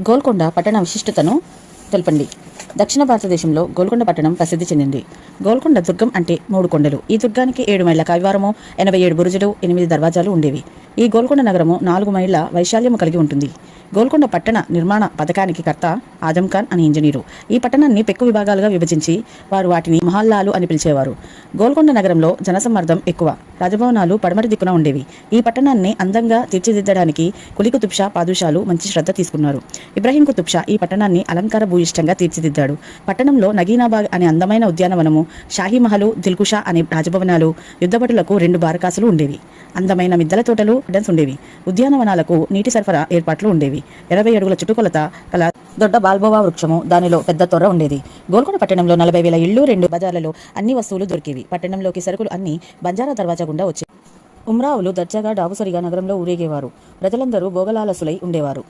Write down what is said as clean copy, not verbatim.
గోల్కొండ పట్టణ విశిష్టతను తెలపండి. దక్షిణ భారతదేశంలో గోల్కొండ పట్టణం ప్రసిద్ధి చెందింది. గోల్కొండ దుర్గం అంటే 3 కొండలు. ఈ దుర్గానికి 7 మైళ్ళ కైవారము, 87 బురుజులు, 8 దర్వాజాలు ఉండేవి. ఈ గోల్కొండ నగరము 4 మైళ్ళ వైశాల్యము కలిగి ఉంటుంది. గోల్కొండ పట్టణ నిర్మాణ పథకానికి కర్త ఆజం ఖాన్ అని ఇంజనీరు. ఈ పట్టణాన్ని పెక్కు విభాగాలుగా విభజించి వారు వాటిని మహల్లాలు అని పిలిచేవారు. గోల్కొండ నగరంలో జనసమ్మర్దం ఎక్కువ. రాజభవనాలు పడమటి దిక్కున ఉండేవి. ఈ పట్టణాన్ని అందంగా తీర్చిదిద్దడానికి కులీ కుతుబ్ షా పాదుషాలు మంచి శ్రద్ధ తీసుకున్నారు. ఇబ్రహీం కుతుబ్ షా ఈ పట్టణాన్ని అలంకార భూయిష్టంగా తీర్చిదిద్దాడు. పట్టణంలో నగీనాబాగ్ అనే అందమైన ఉద్యానవనము, షాహీ మహలు, దిల్కుషా అనే రాజభవనాలు, యుద్ధభటులకు 2 బారకాసులు ఉండేవి. అందమైన మిద్దెల తోటలు ఉండేవి. ఉద్యానవనాలకు నీటి సరఫరా ఏర్పాట్లు ఉండేవి. 20 అడుగుల చుట్టుకొలత కల దొడ్డ బాల్బోవా వృక్షము, దానిలో పెద్ద తొర్ర ఉండేది. గోల్కొండ పట్టణంలో 40,000 ఇళ్లు, 2 బజార్లలో అన్ని వస్తువులు దొరికేవి. పట్టణంలోకి సరుకులు అన్ని బంజారా దర్వాజా గుండా వచ్చేవి. ఉమ్రావులు దర్జాగా డాబుసరిగా నగరంలో ఊరేగేవారు. ప్రజలందరూ భోగలాలసులై ఉండేవారు.